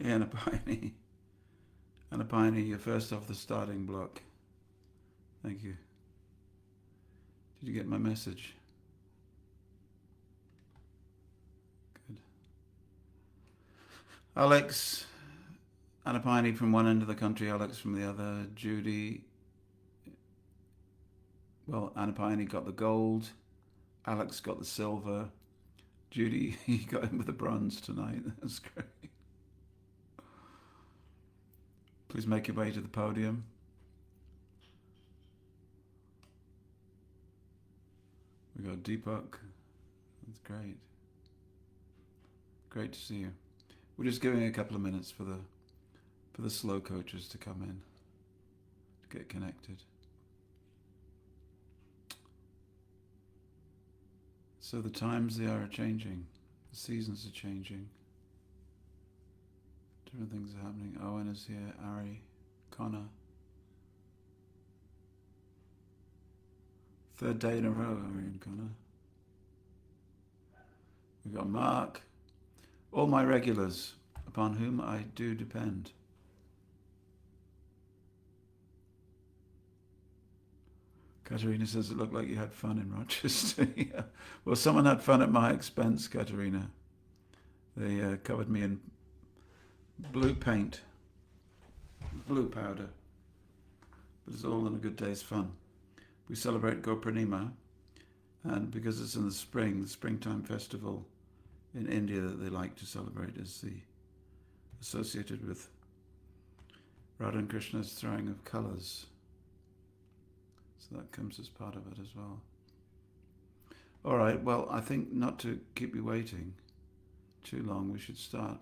Anapine. Anapine, you're first off the starting block. Thank you. Did you get my message? Good. Alex, Anapine from one end of the country, Alex from the other. Judy, well, Anapine got the gold. Alex got the silver. Judy, you got him with the bronze tonight. That's great. Please make your way to the podium. We got Deepak. That's great. Great to see you. We're just giving a couple of minutes for the slow coaches to come in, to get connected. So the times, they are changing. The seasons are changing. Different things are happening. Owen is here. Ari, Connor. Third day in a row, Ari and Connor. We've got Mark. All my regulars, upon whom I do depend. Katerina says it looked like you had fun in Rochester. Yeah. Well, someone had fun at my expense, Katerina. They covered me in blue paint, blue powder. But it's all in a good day's fun. We celebrate Gopurnima, and because it's in the springtime festival in India that they like to celebrate is associated with Radha and Krishna's throwing of colours. So that comes as part of it as well. All right, well, I think not to keep you waiting too long, we should start.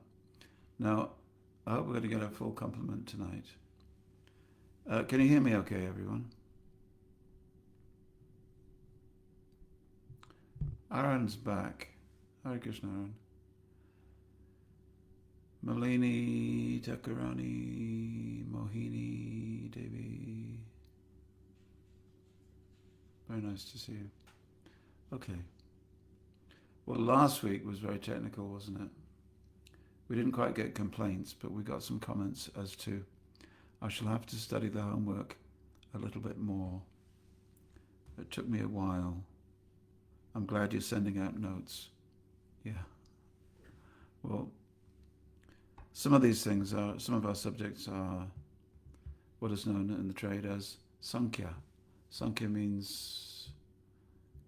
Now, I hope we're going to get a full complement tonight. Can you hear me okay, everyone? Aaron's back. Hare Krishna, Aaron. Malini, Takarani, Mohini, Devi. Very nice to see you. Okay. Well, last week was very technical, wasn't it? We didn't quite get complaints, but we got some comments as to I shall have to study the homework a little bit more. It took me a while. I'm glad you're sending out notes. Yeah. Well, some of our subjects are what is known in the trade as Sankhya. Sankhya means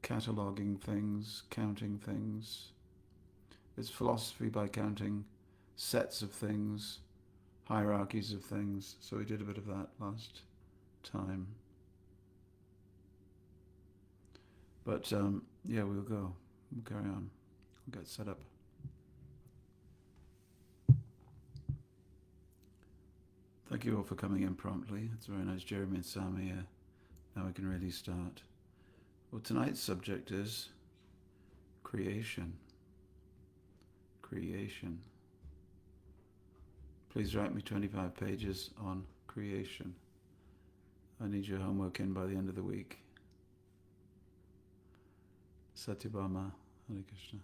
cataloguing things, counting things. It's philosophy by counting sets of things, hierarchies of things. So we did a bit of that last time. But yeah, we'll go. We'll carry on. We'll get set up. Thank you all for coming in promptly. It's very nice. Jeremy and Sam here. Now we can really start. Well, tonight's subject is creation. Creation. Please write me 25 pages on creation. I need your homework in by the end of the week. Satyabhama, Hare Krishna.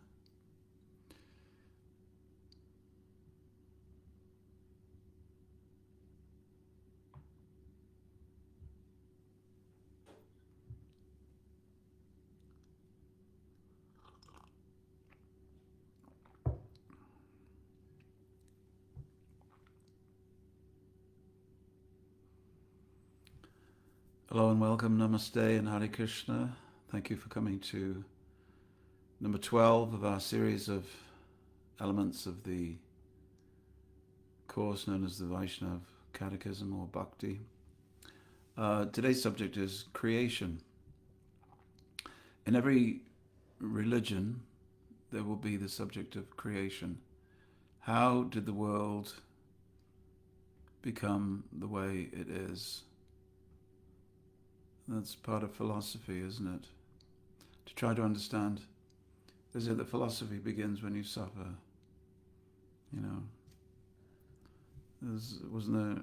Hello and welcome, Namaste and Hare Krishna. Thank you for coming to number 12 of our series of elements of the course known as the Vaishnava Catechism or Bhakti. Today's subject is creation. In every religion, there will be the subject of creation. How did the world become the way it is? That's part of philosophy, isn't it? To try to understand. They say that philosophy begins when you suffer. You know,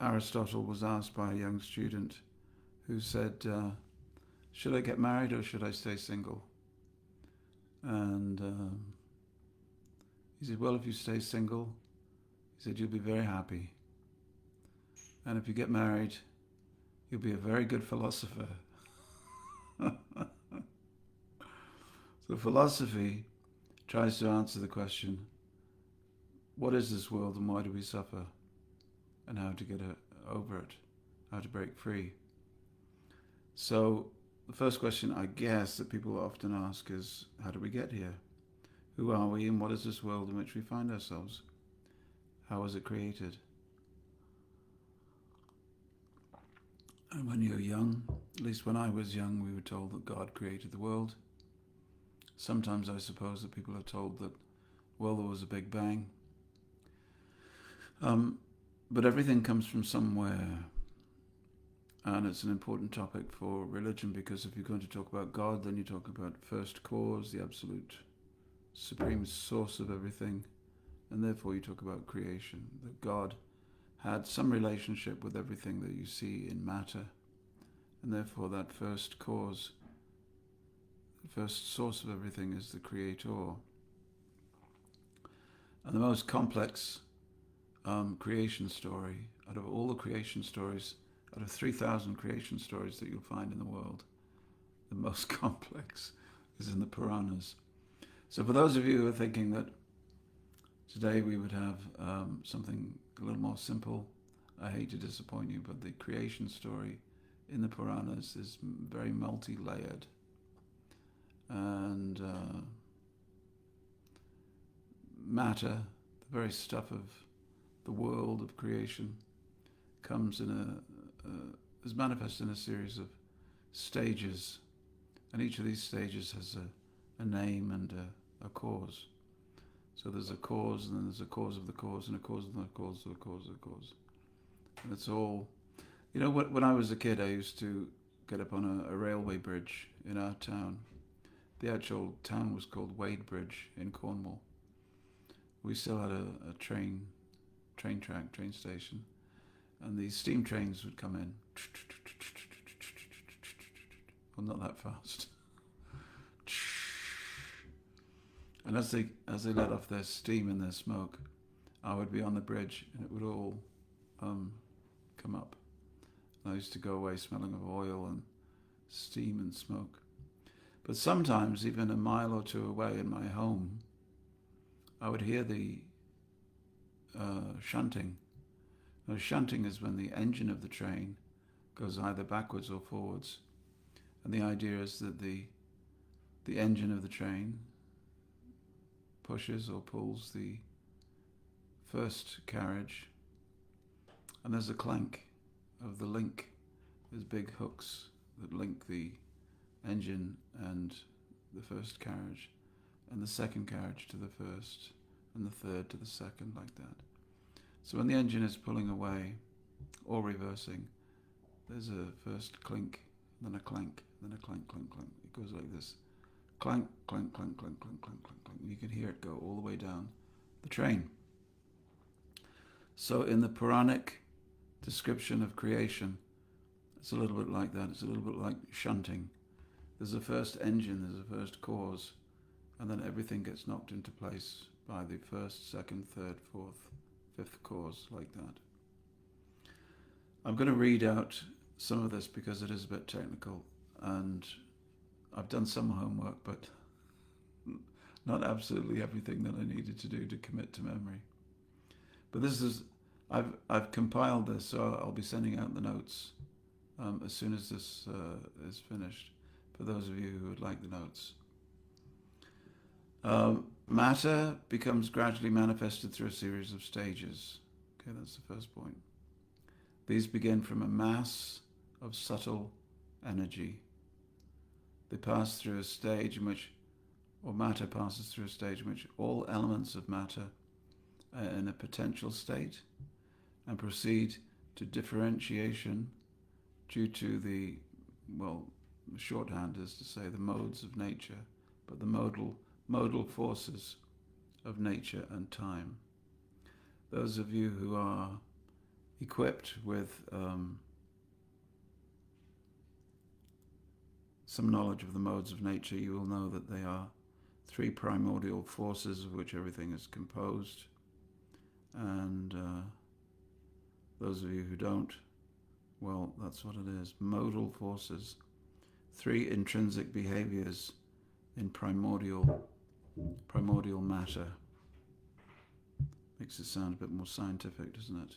Aristotle was asked by a young student who said, should I get married or should I stay single? And he said, well, if you stay single, He said, you'll be very happy. And if you get married, you'll be a very good philosopher. So philosophy tries to answer the question, what is this world and why do we suffer? And how to get over it, how to break free. So the first question, I guess, that people often ask is, how do we get here? Who are we and what is this world in which we find ourselves? How was it created? And when you're young, at least when I was young, we were told that God created the world. Sometimes I suppose that people are told that, well, there was a big bang. But everything comes from somewhere. And it's an important topic for religion, because if you're going to talk about God, then you talk about first cause, the absolute supreme source of everything. And therefore you talk about creation, that God had some relationship with everything that you see in matter. And therefore that first cause, the first source of everything is the Creator. And the most complex creation story, out of all the creation stories, out of 3,000 creation stories that you'll find in the world, the most complex is in the Puranas. So for those of you who are thinking that today we would have something a little more simple, I hate to disappoint you, but the creation story in the Puranas is very multi-layered. And matter, the very stuff of the world of creation, comes in is manifest in a series of stages, and each of these stages has a name and a cause. So there's a cause, and then there's a cause of the cause, and a cause of the cause of the cause of the cause. And it's all, you know, when I was a kid, I used to get up on a railway bridge in our town. The actual town was called Wadebridge in Cornwall. We still had a train track, train station, and these steam trains would come in. Well, not that fast. And as they let off their steam and their smoke, I would be on the bridge, and it would all come up. And I used to go away smelling of oil and steam and smoke. But sometimes, even a mile or two away in my home, I would hear the shunting. Now, shunting is when the engine of the train goes either backwards or forwards. And the idea is that the engine of the train pushes or pulls the first carriage, and there's a clank of the link. There's big hooks that link the engine and the first carriage, and the second carriage to the first, and the third to the second, like that. So when the engine is pulling away or reversing, there's a first clink, then a clank, then a clank, clank, clank. It goes like this. Clank, clank, clank, clank, clank, clank, clank, clank. You can hear it go all the way down the train. So in the Puranic description of creation, it's a little bit like that. It's a little bit like shunting. There's a first engine, there's a first cause, and then everything gets knocked into place by the first, second, third, fourth, fifth cause, like that. I'm going to read out some of this because it is a bit technical, and I've done some homework, but not absolutely everything that I needed to do to commit to memory. But this is, I've compiled this, so I'll be sending out the notes as soon as this is finished, for those of you who would like the notes. Matter becomes gradually manifested through a series of stages. Okay, that's the first point. These begin from a mass of subtle energy. They pass through a stage in which, or matter passes through a stage in which all elements of matter are in a potential state and proceed to differentiation due to the, well, the shorthand is to say the modes of nature, but the modal forces of nature and time. Those of you who are equipped with some knowledge of the modes of nature, you will know that they are three primordial forces of which everything is composed, And those of you who don't, well, that's what it is. Modal forces. 3 intrinsic behaviors in primordial matter. Makes it sound a bit more scientific, doesn't it?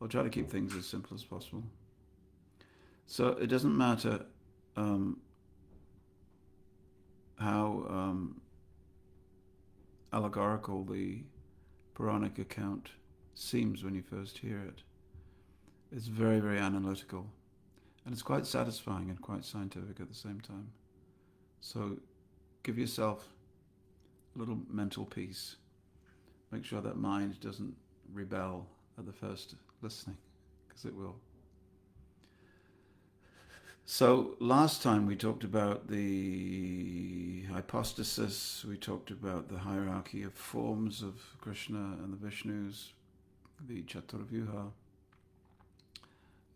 I'll try to keep things as simple as possible. So it doesn't matter how allegorical the Puranic account seems when you first hear it. It's very, very analytical. And it's quite satisfying and quite scientific at the same time. So give yourself a little mental peace. Make sure that mind doesn't rebel at the first listening, because it will. So last time we talked about the hypostasis, we talked about the hierarchy of forms of Krishna and the Vishnus, the Chaturvyuha,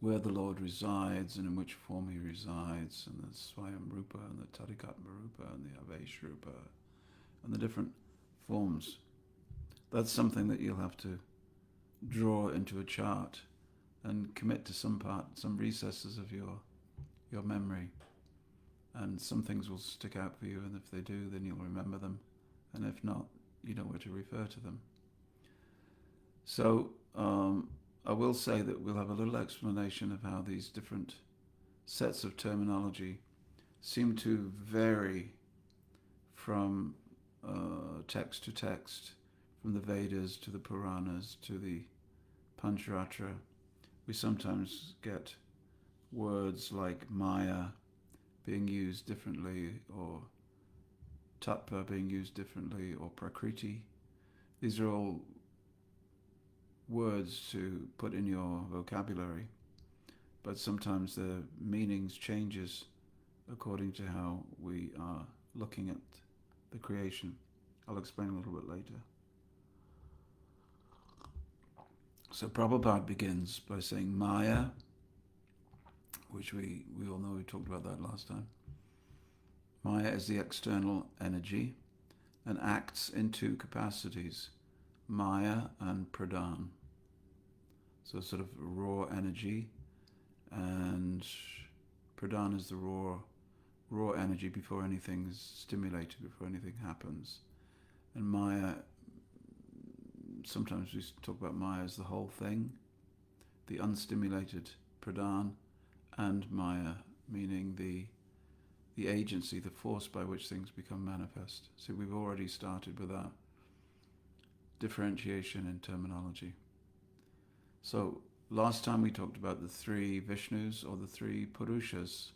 where the Lord resides and in which form he resides, and the Swayam Rupa and the Tarikatma Rupa and the Avesh Rupa and the different forms. That's something that you'll have to draw into a chart and commit to some recesses of your memory. And some things will stick out for you, and if they do, then you'll remember them. And if not, you know where to refer to them. So I will say that we'll have a little explanation of how these different sets of terminology seem to vary from text to text, from the Vedas to the Puranas to the Pancharatra. We sometimes get words like Maya being used differently, or Tattva being used differently, or Prakriti. These are all words to put in your vocabulary, but sometimes the meanings changes according to how we are looking at the creation. I'll explain a little bit later. So Prabhupada begins by saying Maya, which we all know, we talked about that last time. Maya is the external energy and acts in 2 capacities, Maya and Pradhan. So sort of raw energy, and Pradhan is the raw energy before anything is stimulated, before anything happens. And Maya, sometimes we talk about Maya as the whole thing, the unstimulated Pradhan, and Maya, meaning the agency, the force by which things become manifest. So we've already started with that differentiation in terminology. So last time we talked about the 3 Vishnus, or the 3 Purushas.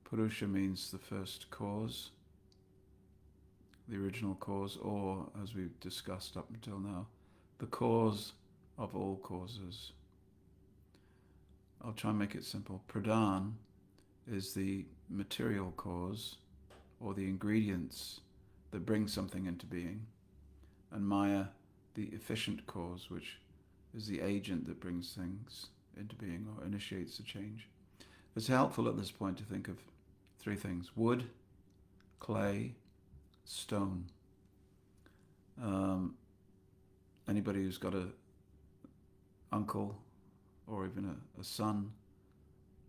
Purusha means the first cause, the original cause, or, as we've discussed up until now, the cause of all causes. I'll try and make it simple. Pradhan is the material cause, or the ingredients that bring something into being, and Maya, the efficient cause, which is the agent that brings things into being or initiates a change. It's helpful at this point to think of 3 things: wood, clay, stone. Anybody who's got a uncle, or even a son,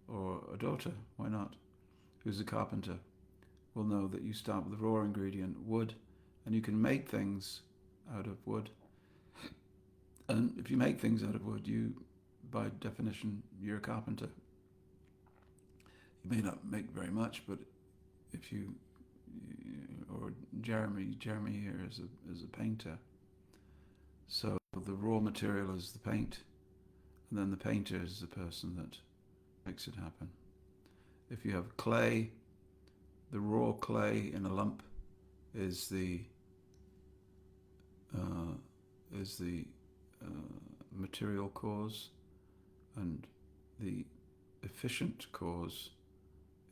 or a daughter, why not, who's a carpenter, will know that you start with the raw ingredient, wood, and you can make things out of wood. And if you make things out of wood, you, by definition, you're a carpenter. You may not make very much, but if you, or Jeremy here is a painter. So the raw material is the paint, and then the painter is the person that makes it happen. If you have clay, the raw clay in a lump is the material cause, and the efficient cause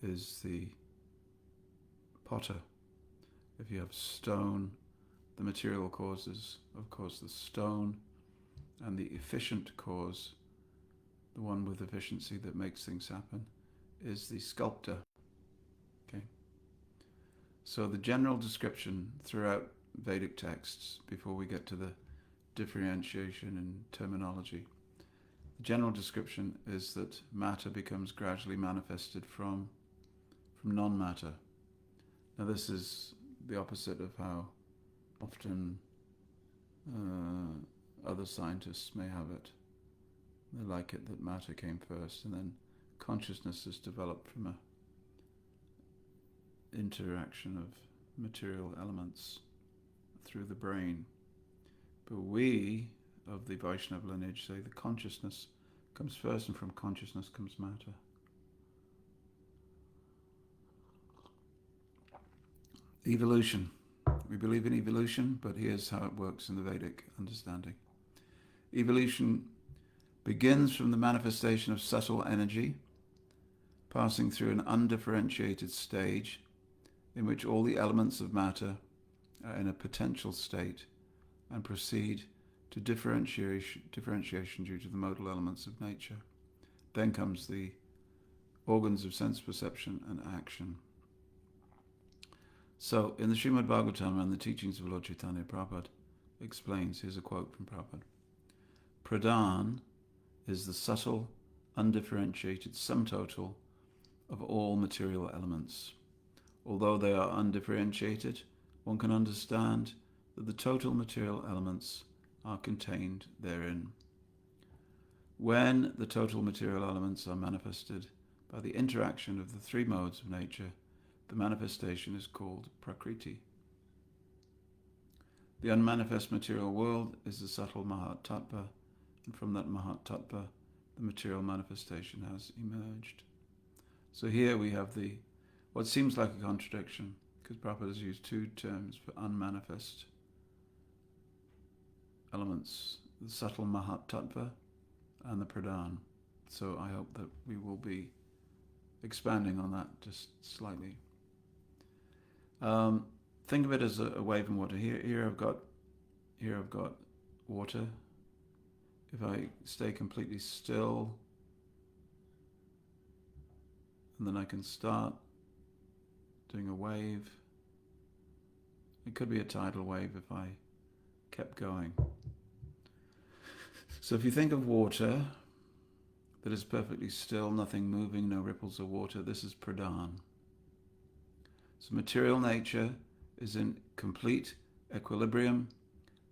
is the potter. If you have stone, the material cause is, of course, the stone, and the efficient cause, the one with efficiency that makes things happen, is the sculptor. Okay. So the general description throughout Vedic texts, before we get to the differentiation in terminology. The general description is that matter becomes gradually manifested from non-matter. Now this is the opposite of how often other scientists may have it. They like it that matter came first and then consciousness is developed from a interaction of material elements through the brain. But we, of the Vaishnava lineage, say the consciousness comes first and from consciousness comes matter. Evolution. We believe in evolution, but here's how it works in the Vedic understanding. Evolution begins from the manifestation of subtle energy, passing through an undifferentiated stage in which all the elements of matter are in a potential state and proceed to differentiation due to the modal elements of nature. Then comes the organs of sense perception and action. So, in the Srimad Bhagavatam and the teachings of Lord Chaitanya, Prabhupada explains, here's a quote from Prabhupada, Pradhan is the subtle, undifferentiated sum total of all material elements. Although they are undifferentiated, one can understand that the total material elements are contained therein. When the total material elements are manifested by the interaction of the three modes of nature, the manifestation is called Prakriti. The unmanifest material world is the subtle Mahat Tattva, and from that Mahat Tattva, the material manifestation has emerged. So here we have what seems like a contradiction, because Prabhupada has used two terms for unmanifest elements, the subtle Mahat Tattva and the Pradhan. So I hope that we will be expanding on that just slightly. Think of it as a wave in water. Here I've got water. If I stay completely still, and then I can start doing a wave. It could be a tidal wave if I kept going. So if you think of water that is perfectly still, nothing moving, no ripples of water, this is Pradhan. So material nature is in complete equilibrium,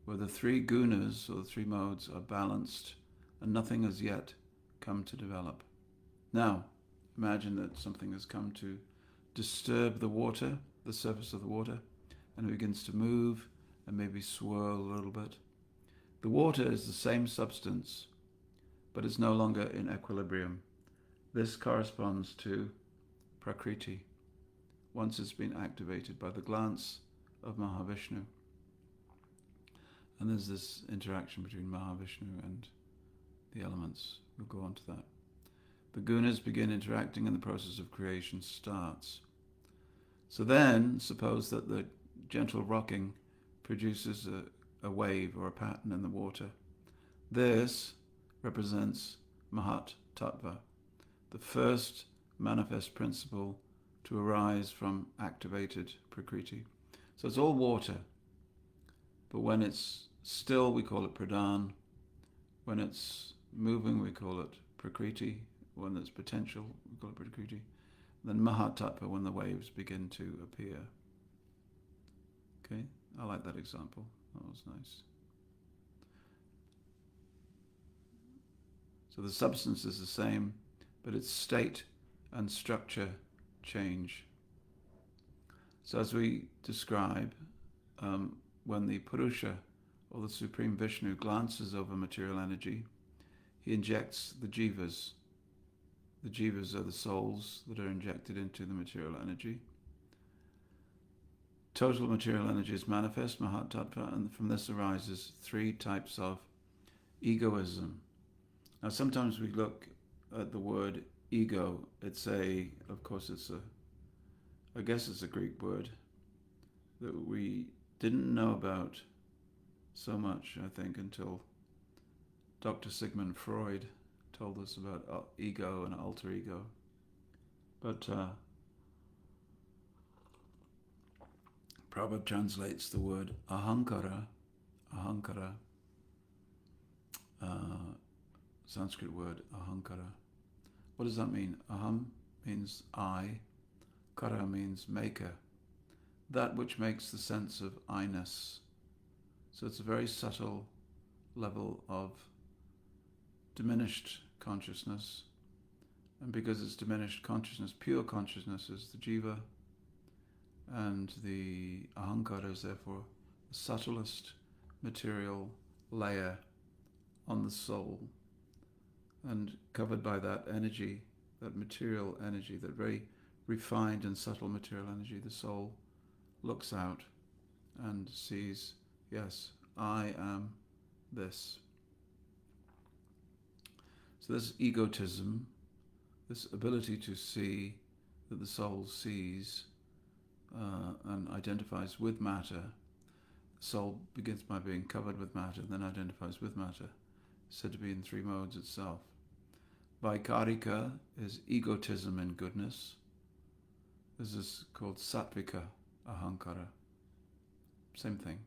where the three gunas, or the three modes, are balanced and nothing has yet come to develop. Now, imagine that something has come to disturb the water, the surface of the water, and it begins to move and maybe swirl a little bit. The water is the same substance, but it's no longer in equilibrium. This corresponds to Prakriti, once it's been activated by the glance of Mahavishnu. And there's this interaction between Mahavishnu and the elements. We'll go on to that. The gunas begin interacting and the process of creation starts. So then, suppose that the gentle rocking produces a wave or a pattern in the water. This represents Mahat Tattva, the first manifest principle to arise from activated Prakriti. So it's all water, but when it's still, we call it Pradhan. When it's moving, we call it Prakriti. When it's potential, we call it Prakriti. Then Mahat Tattva, when the waves begin to appear. Okay, I like that example. That was nice. So the substance is the same, but its state and structure change. So as we describe, when the Purusha, or the Supreme Vishnu, glances over material energy, he injects the jivas. The jivas are the souls that are injected into the material energy. Total material energy is manifest, Mahat Tattva, and from this arises three types of egoism. Now sometimes we look at the word ego, I guess it's a Greek word that we didn't know about so much, I think, until Dr. Sigmund Freud told us about ego and alter ego. But Prabhupada translates the word ahankara, Sanskrit word ahankara. What does that mean? Aham means I, kara means maker, that which makes the sense of I-ness. So it's a very subtle level of diminished consciousness. And because it's diminished consciousness, pure consciousness is the jiva, and the ahankara is therefore the subtlest material layer on the soul. And covered by that energy, that material energy, that very refined and subtle material energy, the soul looks out and sees, yes, I am this. So this egotism, this ability to see that the soul sees and identifies with matter. The soul begins by being covered with matter, then identifies with matter, said to be in three modes itself. Vaikarika is egotism in goodness. This is called sattvika ahankara. Same thing,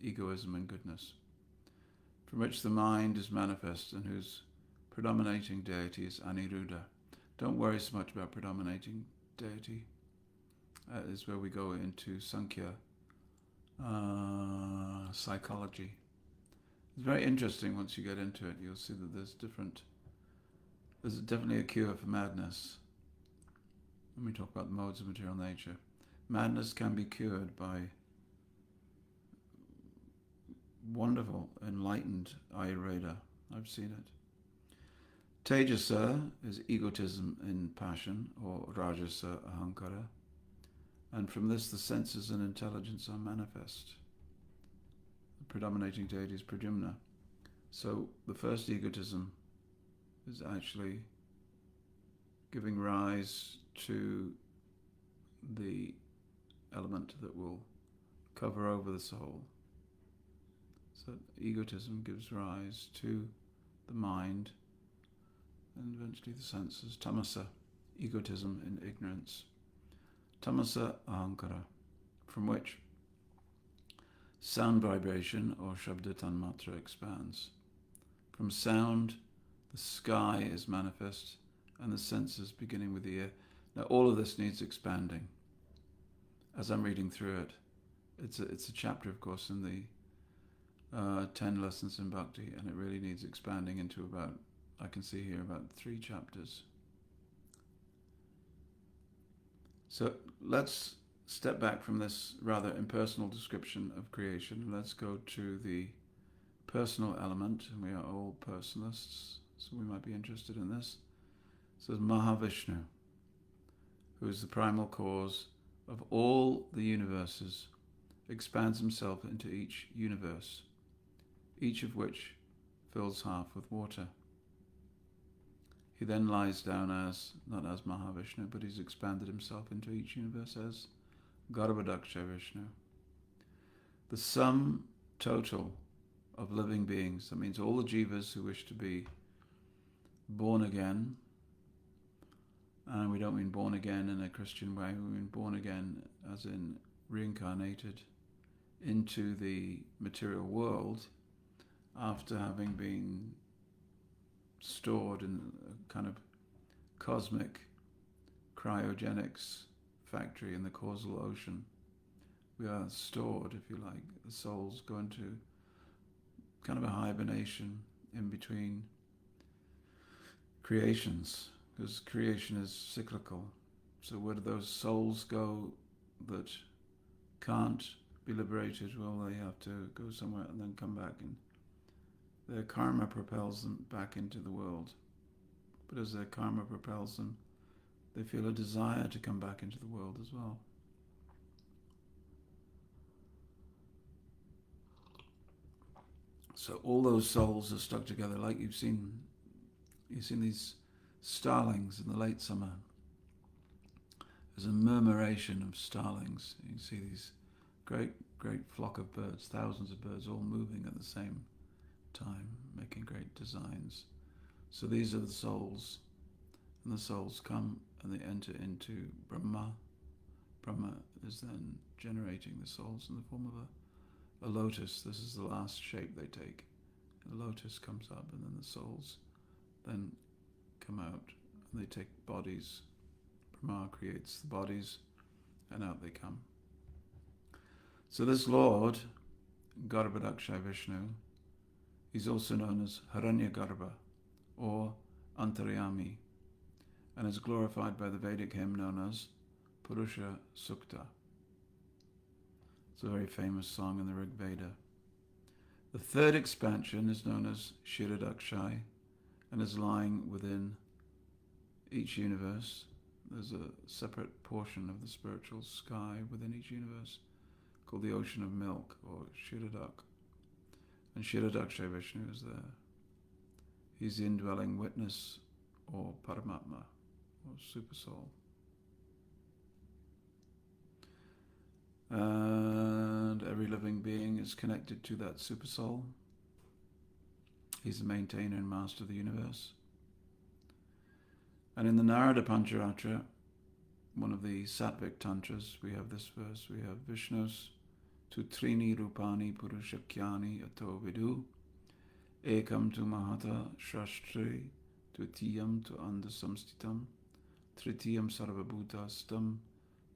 egoism and goodness, from which the mind is manifest and whose predominating deity is Aniruddha. Don't worry so much about predominating deity. That is where we go into Sankhya psychology. It's very interesting once you get into it. You'll see that there's definitely a cure for madness. When we talk about the modes of material nature, madness can be cured by wonderful, enlightened Ayurveda. I've seen it. Tejasa is egotism in passion, or Rajasa ahankara. And from this the senses and intelligence are manifest. The predominating deity is Pradyumna. So the first egotism is actually giving rise to the element that will cover over the soul. So egotism gives rise to the mind and eventually the senses. Tamasa, egotism in ignorance. Tamasa ahankara, from which sound vibration or shabda tanmatra expands. From sound, the sky is manifest and the senses beginning with the ear. Now all of this needs expanding. As I'm reading through it, it's a chapter, of course, in the 10 lessons in Bhakti, and it really needs expanding into about, I can see here, about 3 chapters. So let's step back from this rather impersonal description of creation. Let's go to the personal element, and we are all personalists, so we might be interested in this. It says Mahavishnu, who is the primal cause of all the universes, expands himself into each universe, each of which fills half with water. He then lies down as, not as Mahavishnu, but he's expanded himself into each universe as Garbhodaksha Vishnu. The sum total of living beings, that means all the jivas who wish to be born again, and we don't mean born again in a Christian way, we mean born again as in reincarnated into the material world after having been stored in a kind of cosmic cryogenics factory in the causal ocean. We are stored, if you like. The souls go into kind of a hibernation in between creations, because creation is cyclical. So where do those souls go that can't be liberated? Well, they have to go somewhere and then come back, and their karma propels them back into the world. But as their karma propels them, they feel a desire to come back into the world as well. So all those souls are stuck together, like you've seen these starlings in the late summer. There's a murmuration of starlings. You can see these great flock of birds, thousands of birds all moving at the same time, making great designs. So these are the souls, and the souls come and they enter into Brahma. Brahma is then generating the souls in the form of a lotus. This is the last shape they take, the lotus comes up, and then the souls then come out, and they take bodies. Brahma creates the bodies, and out they come. So this Lord, Garbhadakshay Vishnu, he's also known as Hiranyagarbha, or Antaryami, and is glorified by the Vedic hymn known as Purusha Sukta. It's a very famous song in the Rig Veda. The third expansion is known as Kshirodakshay and is lying within each universe. There's a separate portion of the spiritual sky within each universe called the Ocean of Milk, or Kshirodak. And Kshirodakshay Vishnu is there. He's the indwelling witness, or Paramatma, or Super Soul. And every living being is connected to that Super Soul. He's the maintainer and master of the universe. And in the Narada Pancharatra, one of the Sattvic Tantras, we have this verse. We have Vishnus tu trini rupani purushakyani ato vidu ekam tu mahata shastri dvitiyam tu andasamstitam tritiyam sarvabhutastam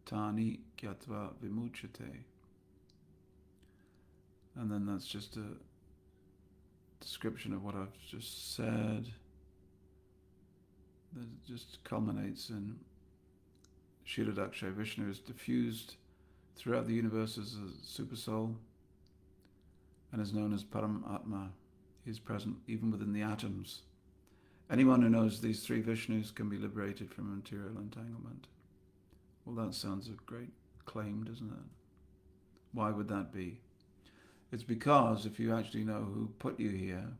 tani gyatva vimuchate. And then that's just a description of what I've just said. That just culminates in Kshirodakshay Vishnu is diffused throughout the universe as a super soul and is known as Paramatma. He is present even within the atoms. Anyone who knows these three Vishnus can be liberated from material entanglement. Well, that sounds a great claim, doesn't it? Why would that be? It's because if you actually know who put you here,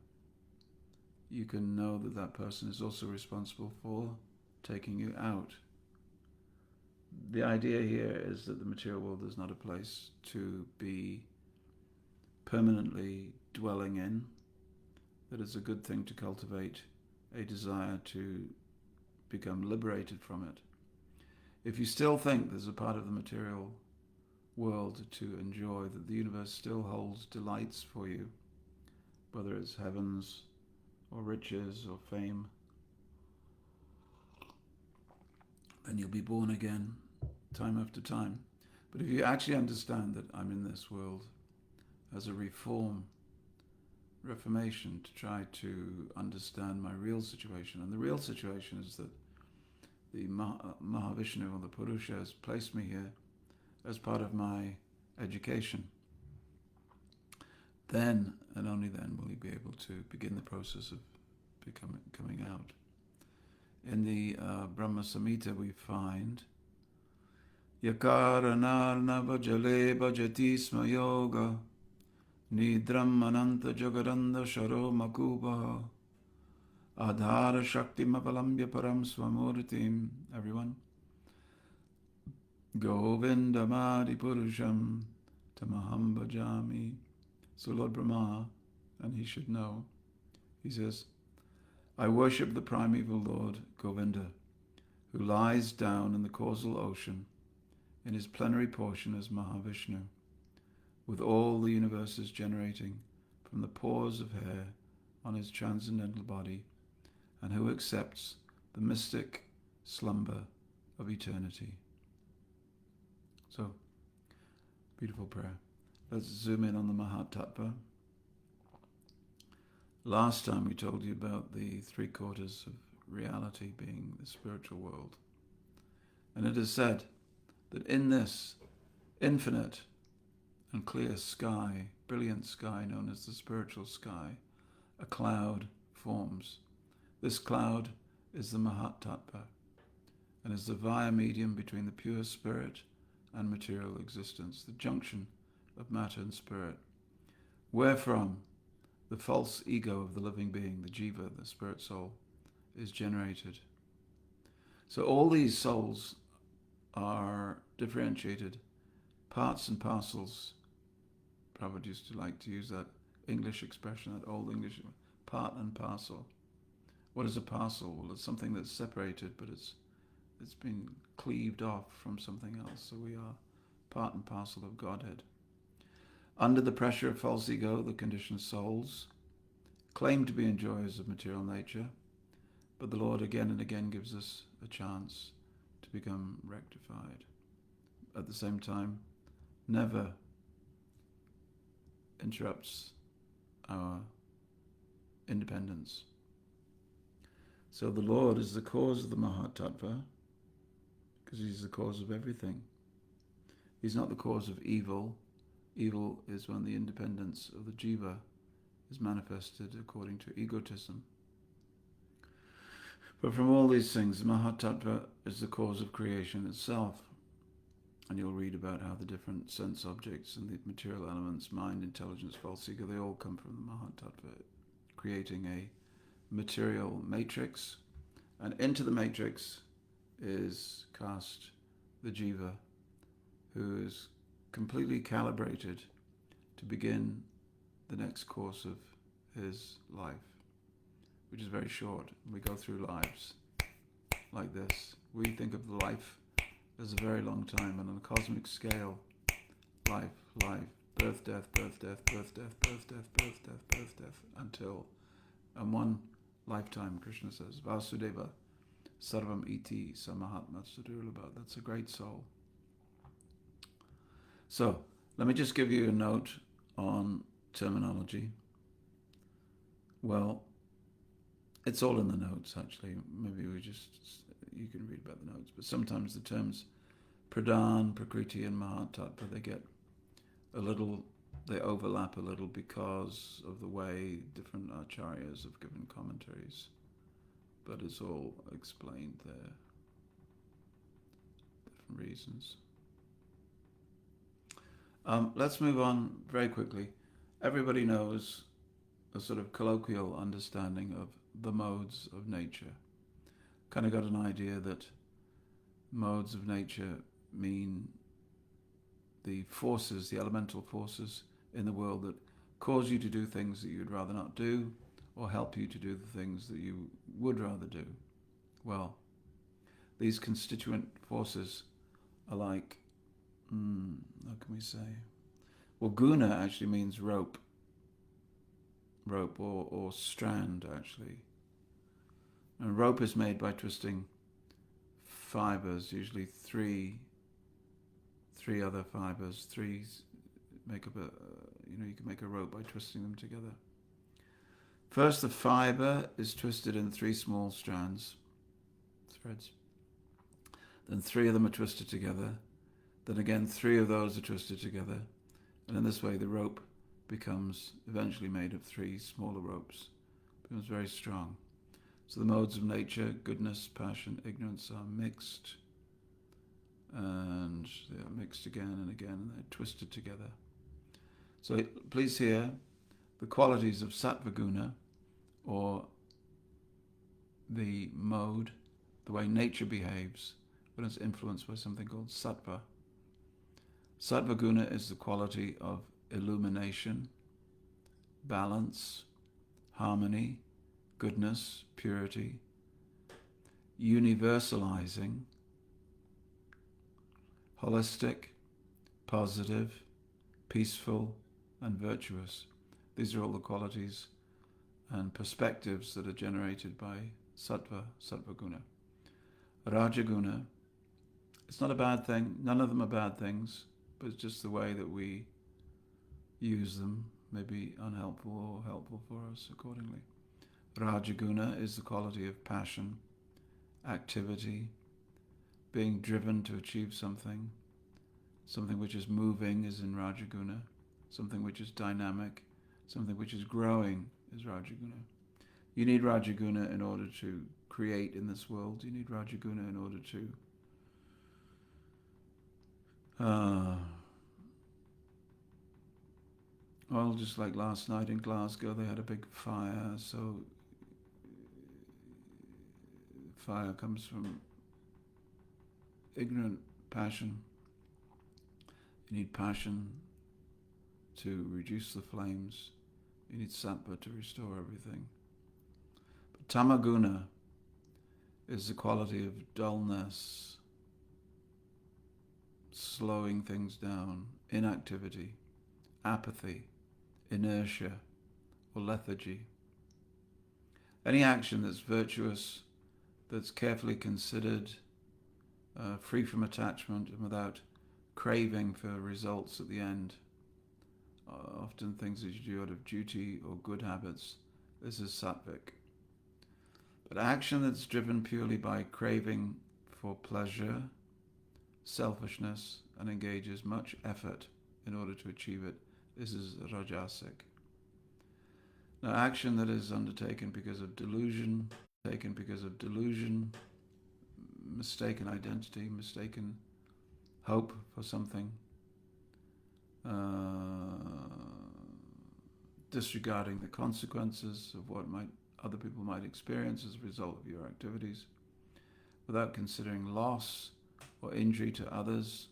you can know that that person is also responsible for taking you out. The idea here is that the material world is not a place to be permanently dwelling in, that it's a good thing to cultivate a desire to become liberated from it. If you still think there's a part of the material world to enjoy, that the universe still holds delights for you, whether it's heavens or riches or fame, then you'll be born again time after time. But if you actually understand that I'm in this world as a reformation to try to understand my real situation, and the real situation is that the Mahavishnu, or the Purusha, has placed me here as part of my education, then and only then will you be able to begin the process of coming out. In the Brahma Samhita we find Yakara narnava jale bhajati sma yoga nidram ananta jagaranda sharo makubaha adhara shakti mavalambya param swamurtim. Everyone. Govindamadi purusham tamaham bhajami. So Lord Brahma, and he should know, he says, I worship the primeval Lord Govinda, who lies down in the causal ocean in his plenary portion as Mahavishnu, with all the universes generating from the pores of hair on his transcendental body, and who accepts the mystic slumber of eternity. So, beautiful prayer. Let's zoom in on the Mahatattva. Last time we told you about the 3/4 of reality being the spiritual world. And it is said that in this infinite and clear sky, brilliant sky known as the spiritual sky, a cloud forms. This cloud is the Mahatattva and is the via medium between the pure spirit and material existence, the junction of matter and spirit, wherefrom the false ego of the living being, the jiva, the spirit soul, is generated. So all these souls are differentiated parts and parcels. Prabhupada used to like to use that English expression, that old English, part and parcel. What is a parcel? Well, it's something that's separated, but it's been cleaved off from something else. So we are part and parcel of Godhead. Under the pressure of false ego, the conditioned souls claim to be enjoyers of material nature, but the Lord again and again gives us a chance to become rectified. At the same time, never interrupts our independence. So the Lord is the cause of the Mahatattva, because he's the cause of everything. He's not the cause of evil. Evil is when the independence of the jiva is manifested according to egotism. But from all these things, the Mahatattva is the cause of creation itself. And you'll read about how the different sense objects and the material elements, mind, intelligence, false ego, they all come from the Mahatattva, creating a material matrix. And into the matrix is cast the jiva, who is completely calibrated to begin the next course of his life, which is very short. We go through lives like this. We think of life as a very long time, and on a cosmic scale, life, birth, death, birth, death, birth, death, birth, death, birth, death, birth, death, until, and one lifetime, Krishna says, Vasudeva Sarvam Iti Samahatma Sudurlabha. That's a great soul. So, let me just give you a note on terminology. Well, it's all in the notes, actually. Maybe you can read about the notes. But sometimes the terms Pradhan, Prakriti, and Mahatattva, they overlap a little because of the way different acharyas have given commentaries. But it's all explained there. Different reasons. Let's move on very quickly. Everybody knows a sort of colloquial understanding of the modes of nature. Kind of got an idea that modes of nature mean the forces, the elemental forces in the world that cause you to do things that you'd rather not do, or help you to do the things that you would rather do. Well, these constituent forces are like, how can we say? Well, guna actually means rope or strand, actually. And rope is made by twisting fibers, usually three other fibers. Three make up you can make a rope by twisting them together. First, the fiber is twisted in 3 small threads. Then 3 of them are twisted together. Then again, 3 of those are twisted together. And in this way, the rope becomes eventually made of 3 smaller ropes. It becomes very strong. So the modes of nature, goodness, passion, ignorance, are mixed. And they are mixed again and again, and they're twisted together. So please hear the qualities of sattva guna, or the mode, the way nature behaves when it's influenced by something called sattva. Sattva guna is the quality of illumination, balance, harmony, goodness, purity, universalizing, holistic, positive, peaceful, and virtuous. These are all the qualities and perspectives that are generated by sattva guna. Rajaguna, it's not a bad thing. None of them are bad things, but it's just the way that we use them may be unhelpful or helpful for us accordingly. Rajaguna is the quality of passion, activity, being driven to achieve something. Something which is moving is in Rajaguna. Something which is dynamic, something which is growing is Rajaguna. You need Rajaguna in order to create in this world. You need Rajaguna in order to well, just like last night in Glasgow, they had a big fire. So fire comes from ignorant passion. You need passion to reduce the flames. You need sattva to restore everything. But tamaguna is the quality of dullness, slowing things down, inactivity, apathy, inertia, or lethargy. Any action that's virtuous, that's carefully considered, free from attachment and without craving for results at the end, often things that you do out of duty or good habits, this is sattvic. But action that's driven purely by craving for pleasure, selfishness, and engages much effort in order to achieve it, this is rajasic. Now, action that is undertaken because of delusion, mistaken identity, mistaken hope for something, disregarding the consequences of what other people might experience as a result of your activities, without considering loss or injury to others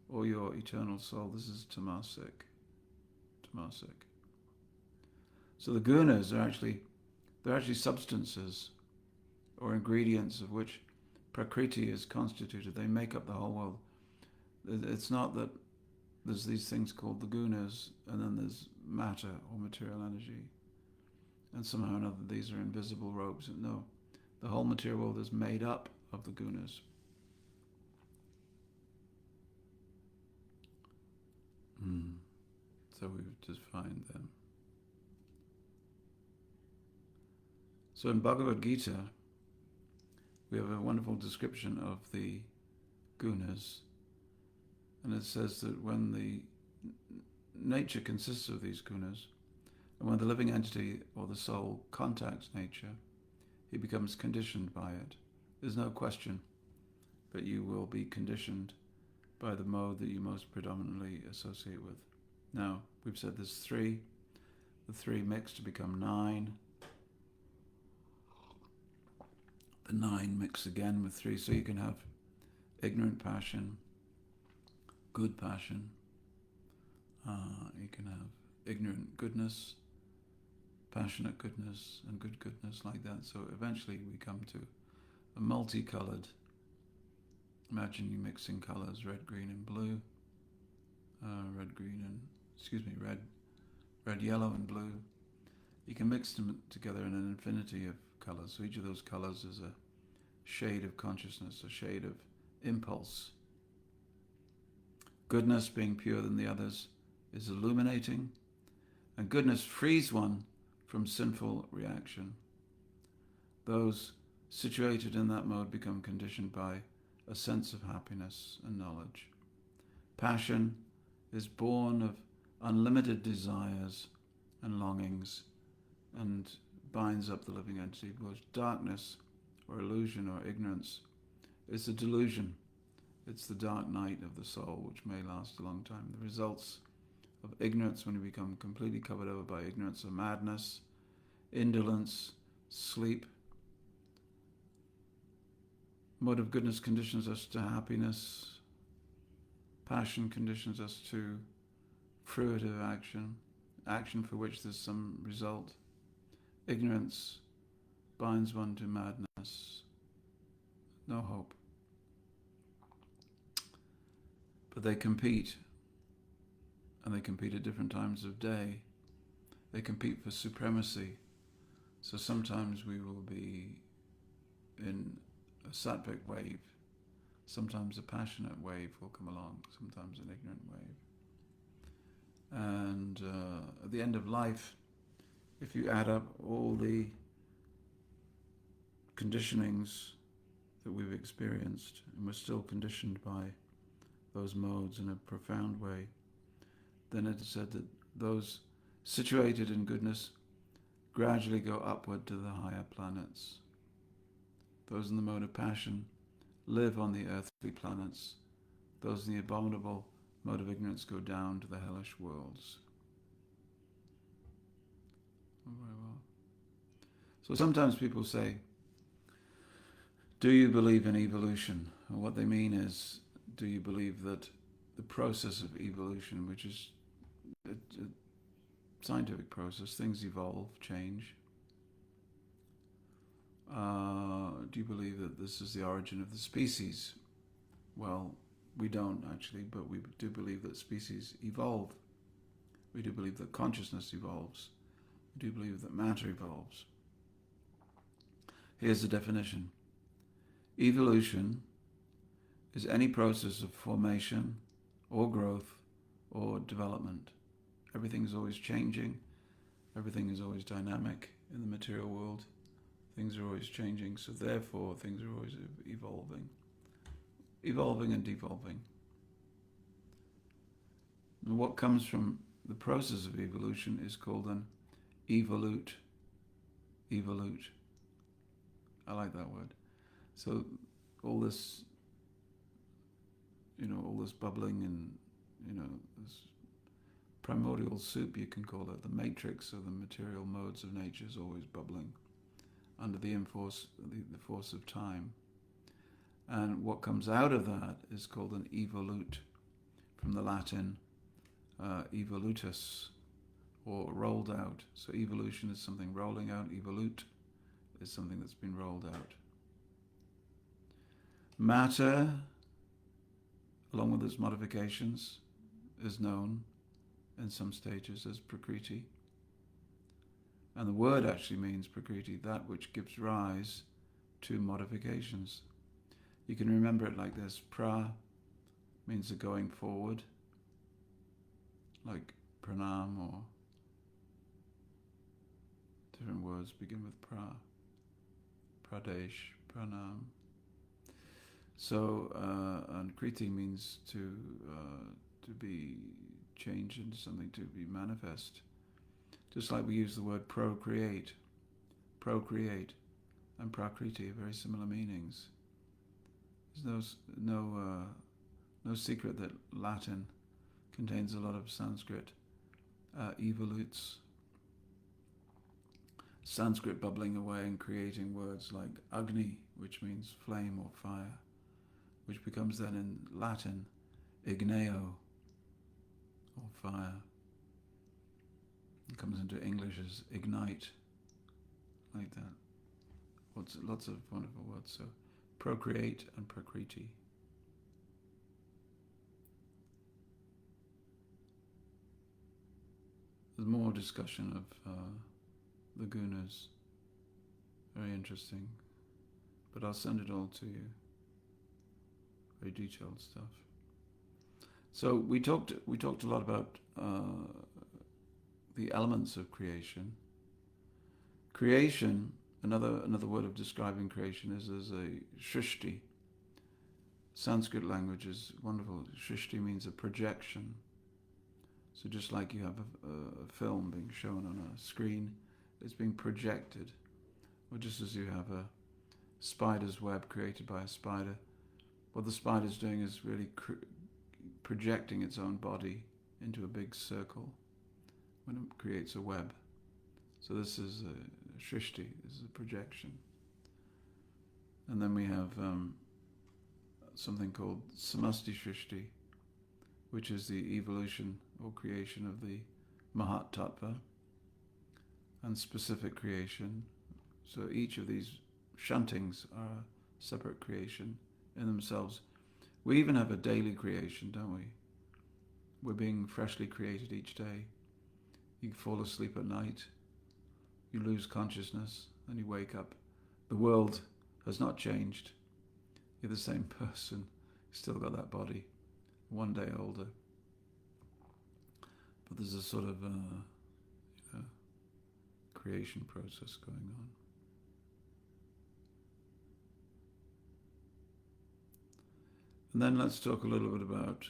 or your eternal soul. This is tamasic. So the gunas are actually substances or ingredients of which Prakriti is constituted. They make up the whole world. It's not that there's these things called the gunas and then there's matter or material energy, and somehow or another these are invisible robes. No, the whole material world is made up of the gunas. So we've defined them. So in Bhagavad Gita, we have a wonderful description of the gunas, and it says that when the nature consists of these gunas, and when the living entity or the soul contacts nature, he becomes conditioned by it. There's no question, but you will be conditioned by the mode that you most predominantly associate with. Now, we've said there's three. The three mix to become 9. The 9 mix again with 3, so you can have ignorant passion, good passion. You can have ignorant goodness, passionate goodness, and good goodness, like that. So eventually we come to a multicolored. Imagine you mixing colors, red, green, and blue. Red, yellow, and blue. You can mix them together in an infinity of colors. So each of those colors is a shade of consciousness, a shade of impulse. Goodness, being purer than the others, is illuminating, and goodness frees one from sinful reaction. Those situated in that mode become conditioned by a sense of happiness and knowledge. Passion is born of unlimited desires and longings and binds up the living entity, because darkness or illusion or ignorance is a delusion. It's the dark night of the soul, which may last a long time. The results of ignorance, when you become completely covered over by ignorance, are madness, indolence, sleep. Mode of goodness conditions us to happiness. Passion conditions us to fruitive action for which there's some result. Ignorance binds one to madness, no hope. But they compete, and they compete at different times of day. They compete for supremacy. So sometimes we will be in a sattvic wave, sometimes a passionate wave will come along, sometimes an ignorant wave. And at the end of life, if you add up all the conditionings that we've experienced, and we're still conditioned by those modes in a profound way, then it is said that those situated in goodness gradually go upward to the higher planets. Those in the mode of passion live on the earthly planets. Those in the abominable mode of ignorance go down to the hellish worlds. Oh, very well. So sometimes people say, do you believe in evolution? And what they mean is, do you believe that the process of evolution, which is a scientific process, things evolve, change. Do you believe that this is the origin of the species? Well, we don't actually, but we do believe that species evolve. We do believe that consciousness evolves. We do believe that matter evolves. Here's the definition. Evolution is any process of formation or growth or development. Everything is always changing. Everything is always dynamic in the material world. Things are always changing, so therefore things are always evolving. Evolving and devolving. And what comes from the process of evolution is called an evolute. Evolute. I like that word. So all this, all this bubbling and, this primordial soup, you can call it, the matrix of the material modes of nature is always bubbling under the force of time. And what comes out of that is called an evolute, from the Latin evolutus, or rolled out. So evolution is something rolling out. Evolute is something that's been rolled out. Matter, along with its modifications, is known in some stages as Prakriti. And the word actually means Prakriti, that which gives rise to modifications. You can remember it like this. Pra means the going forward, like pranam, or different words begin with pra. Pradesh, pranam. So, and kriti means to be changed into something, to be manifest. Just like we use the word procreate, and prakriti are very similar meanings. There's no secret that Latin contains a lot of Sanskrit evolutes. Sanskrit bubbling away and creating words like Agni, which means flame or fire, which becomes then in Latin igneo, or fire. It comes into English as ignite, like that. Lots of wonderful words. So procreate and prakriti. There's more discussion of the gunas. Very interesting. But I'll send it all to you. Very detailed stuff. So we talked a lot about the elements of creation. Creation, another word of describing creation is as a shrishti. Sanskrit language is wonderful. Shrishti means a projection. So just like you have a film being shown on a screen, it's being projected. Or just as you have a spider's web created by a spider, what the spider's doing is really projecting its own body into a big circle when it creates a web. So this is a shrishti, this is a projection. And then we have something called samasti shrishti, which is the evolution or creation of the Mahat Tattva, and specific creation. So each of these shuntings are a separate creation in themselves. We even have a daily creation, don't we? We're being freshly created each day. You fall asleep at night, you lose consciousness, and you wake up. The world has not changed. You're the same person, you've still got that body, one day older. But there's a sort of creation process going on. And then let's talk a little bit about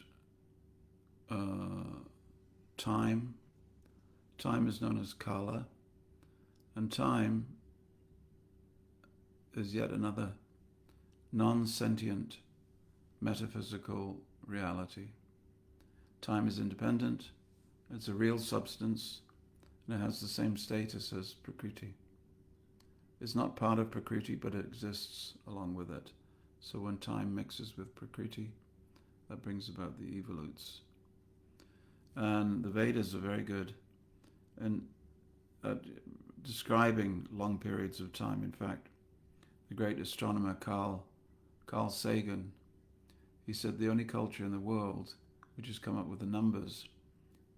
time. Time is known as kala, and time is yet another non-sentient metaphysical reality. Time is independent, it's a real substance, and it has the same status as Prakriti. It's not part of Prakriti, but it exists along with it. So when time mixes with Prakriti, that brings about the evolutes. And the Vedas are very good in describing long periods of time. In fact, the great astronomer Carl Sagan, he said the only culture in the world which has come up with the numbers,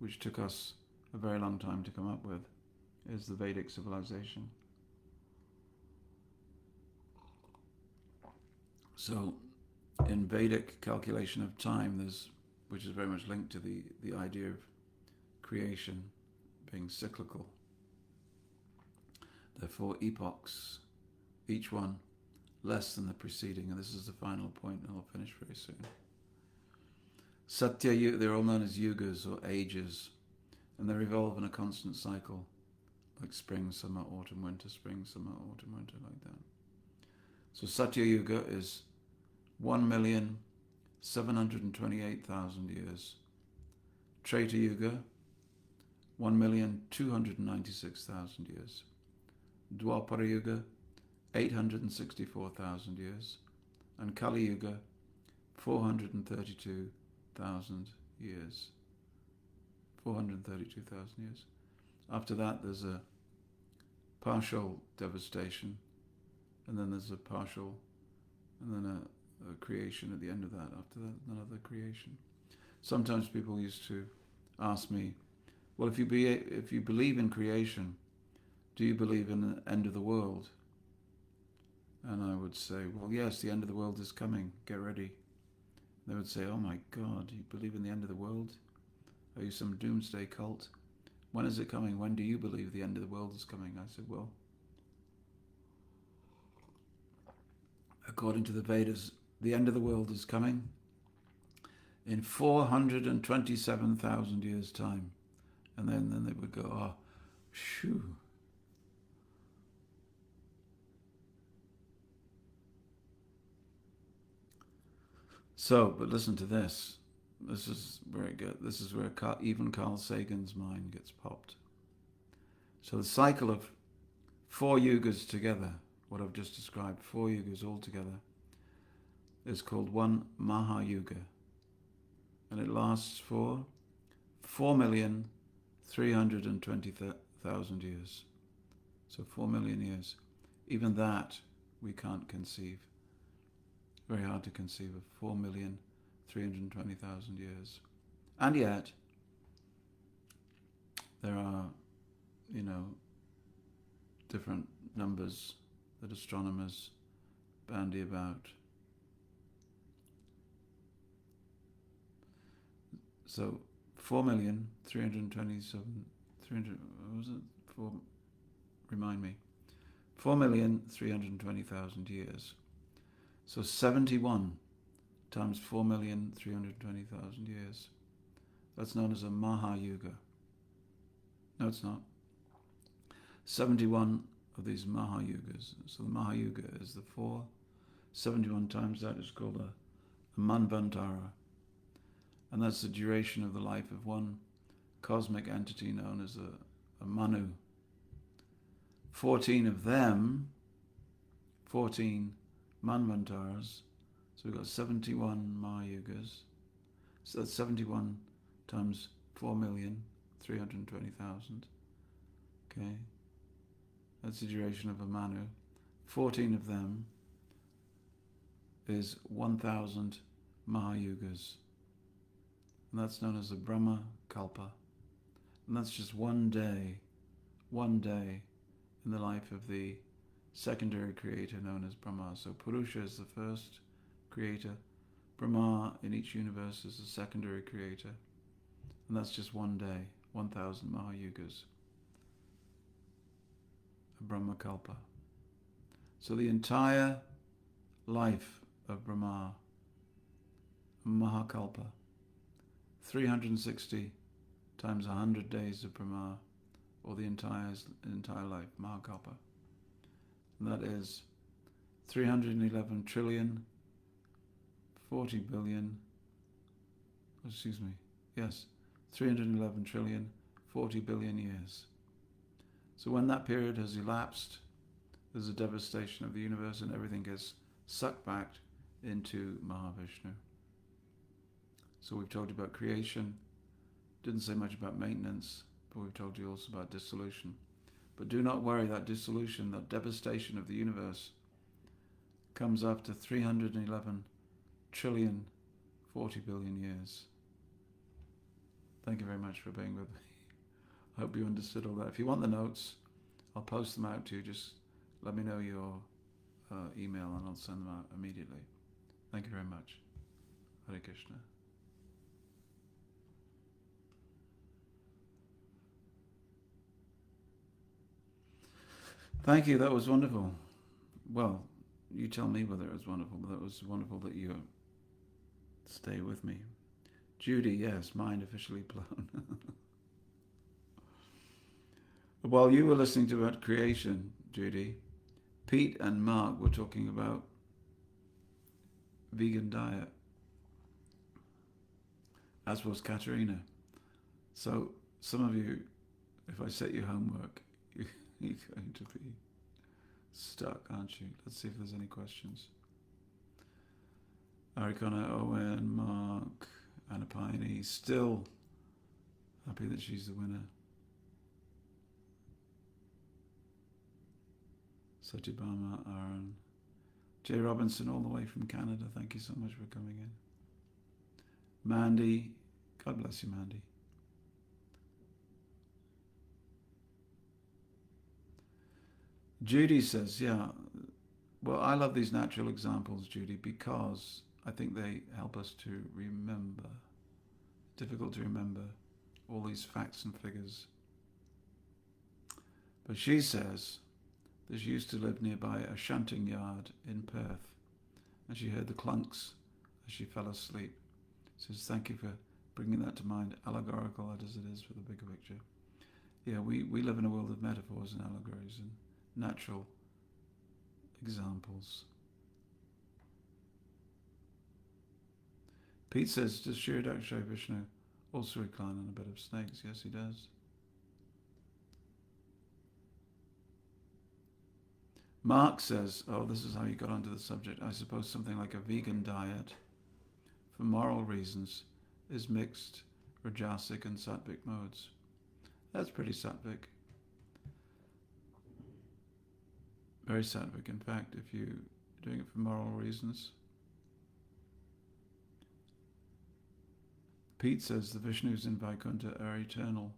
which took us a very long time to come up with, is the Vedic civilization. So in Vedic calculation of time, which is very much linked to the idea of creation being cyclical. There are 4 epochs, each one less than the preceding, and this is the final point, and I'll finish very soon. Satya Yuga, they're all known as yugas or ages, and they revolve in a constant cycle, like spring, summer, autumn, winter, spring, summer, autumn, winter, like that. So Satya Yuga is 1,728,000 years. Treta Yuga, 1,296,000 years. Dwapara Yuga, 864,000 years. And Kali Yuga, 432,000 years. 432,000 years. After that, there's a partial devastation, and then there's a partial, and then a creation at the end of that. After that, another creation. Sometimes people used to ask me, well, if you believe in creation, do you believe in the end of the world? And I would say, well, yes, the end of the world is coming. Get ready. They would say, oh my God, you believe in the end of the world? Are you some doomsday cult? When is it coming? When do you believe the end of the world is coming? I said, well, according to the Vedas, the end of the world is coming in 427,000 years' time. And then they would go, oh, shoo. So, but listen to this. This is where it gets. This is where even Carl Sagan's mind gets popped. So the cycle of 4 yugas together, what I've just described, 4 yugas all together, is called one Mahayuga, and it lasts for 4,320,000 years. So 4 million years. Even that we can't conceive. Very hard to conceive of 4,320,000 years. And yet, there are, different numbers that astronomers bandy about. So 4,327,300, what was it? Remind me. 4,320,000 years. So 71 times 4,320,000 years. That's known as a Mahayuga. No, it's not. 71 of these Mahayugas. So the Mahayuga is the 4. 71 times that is called a Manvantara. And that's the duration of the life of one cosmic entity known as a Manu. 14 of them, 14 Manvantaras, so we've got 71 Mahayugas. So that's 71 times 4,320,000. Okay, that's the duration of a Manu. 14 of them is 1,000 Mahayugas. And that's known as the Brahma Kalpa. And that's just one day in the life of the secondary creator known as Brahma. So Purusha is the first creator. Brahma in each universe is the secondary creator. And that's just one day, 1,000 Mahayugas. A Brahma Kalpa. So the entire life of Brahma, Mahakalpa, 360 times 100 days of Brahma, or the entire life, Mahakalpa. And that is 311 trillion, 40 billion, 311 trillion, 40 billion years. So when that period has elapsed, there's a devastation of the universe and everything gets sucked back into Mahavishnu. So we've told you about creation, didn't say much about maintenance, but we've told you also about dissolution. But do not worry, that dissolution, that devastation of the universe comes after 311 trillion, 40 billion years. Thank you very much for being with me. I hope you understood all that. If you want the notes, I'll post them out to you. Just let me know your email and I'll send them out immediately. Thank you very much. Hare Krishna. Thank you. That was wonderful. Well, you tell me whether it was wonderful, but that was wonderful that you stay with me. Judy, yes, mind officially blown. While you were listening to about creation, Judy, Pete and Mark were talking about vegan diet, as was Katerina. So some of you, if I set you homework, you're going to be stuck, aren't you? Let's see if there's any questions. Arikona, Owen, Mark, Anna Piney, still happy that she's the winner. Satyabama, Aaron, Jay Robinson, all the way from Canada. Thank you so much for coming in. Mandy, God bless you, Mandy. Judy says, yeah, well, I love these natural examples, Judy, because I think they help us to remember. Difficult to remember all these facts and figures. But she says that she used to live nearby a shunting yard in Perth, and she heard the clunks as she fell asleep. Says, thank you for bringing that to mind, allegorical as it is for the bigger picture. Yeah, we live in a world of metaphors and allegories and natural examples. Pete says, does Shri Vishnu also recline on a bed of snakes? Yes, he does. Mark says, oh, this is how you got onto the subject. I suppose something like a vegan diet, for moral reasons, is mixed Rajasic and Sattvic modes. That's pretty Sattvic. Very Sattvic. In fact, if you're doing it for moral reasons. Pete says the Vishnus in Vaikuntha are eternal.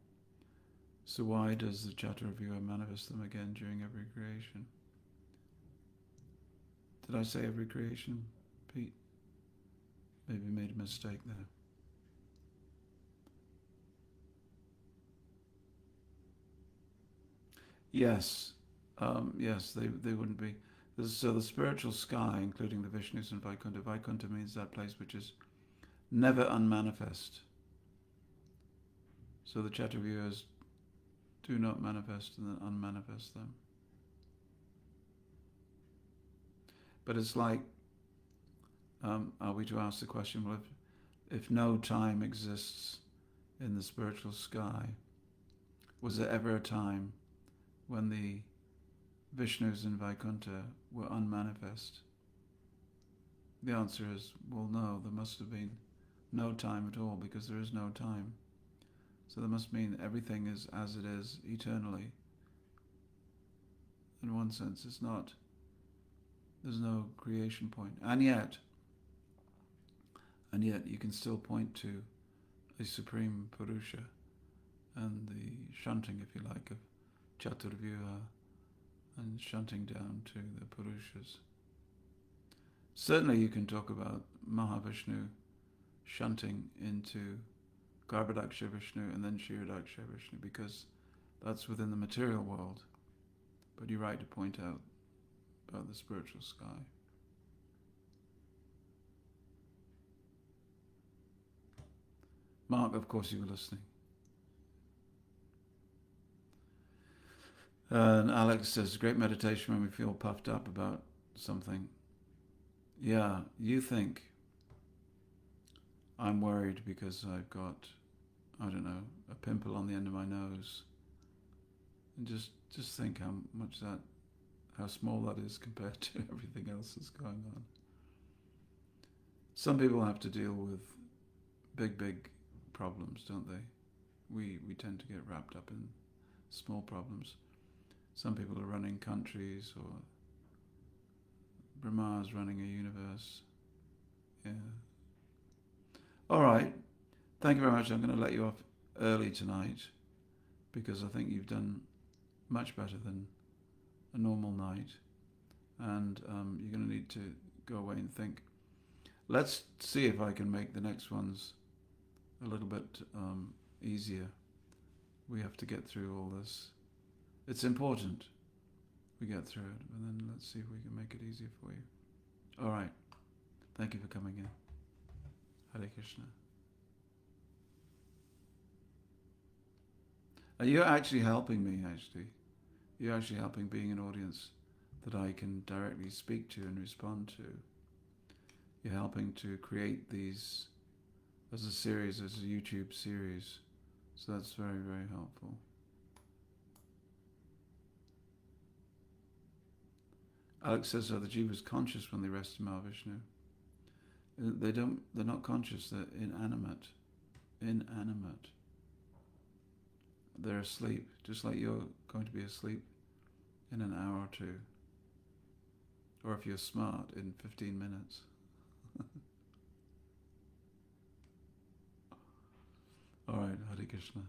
So why does the Chaturvyuha manifest them again during every creation? Did I say every creation, Pete? Maybe made a mistake there. Yes, yes, they wouldn't be. So the spiritual sky, including the Vishnus and Vaikuntha. Vaikuntha means that place which is never unmanifest. So the Chaturvyuhas do not manifest and then unmanifest them. But it's like, are we to ask the question, well, if no time exists in the spiritual sky, was there ever a time when the Vishnus in Vaikuntha were unmanifest? The answer is, well, no, there must have been no time at all, because there is no time. So that must mean everything is as it is eternally. In one sense, it's not, there's no creation point. And yet you can still point to a supreme Purusha and the shunting, if you like, of Chaturvyuha and shunting down to the Purushas. Certainly you can talk about Mahavishnu shunting into Garbhodaksha Vishnu and then Kshirodaksha Vishnu, because that's within the material world. But you're right to point out about the spiritual sky. Mark, of course you were listening. And Alex says, great meditation when we feel puffed up about something. Yeah, you think I'm worried because I've got, I don't know, a pimple on the end of my nose. And just think how small that is compared to everything else that's going on. Some people have to deal with big problems, don't they? We tend to get wrapped up in small problems. Some people are running countries, or Brahma's running a universe. Yeah. All right. Thank you very much. I'm going to let you off early tonight, because I think you've done much better than a normal night. And you're going to need to go away and think. let's see if I can make the next ones a little bit easier. We have to get through all this. It's important we get through it, and then let's see if we can make it easier for you. All right. Thank you for coming in. Hare Krishna. You're actually helping me, actually. You're actually helping being an audience that I can directly speak to and respond to. You're helping to create these as a series, as a YouTube series. So that's very, very helpful. Alex says, are the jivas conscious when they rest in Mahavishnu? They're not conscious, they're inanimate. Inanimate. They're asleep, just like you're going to be asleep in an hour or two. Or if you're smart, in 15 minutes. All right, Hare Krishna.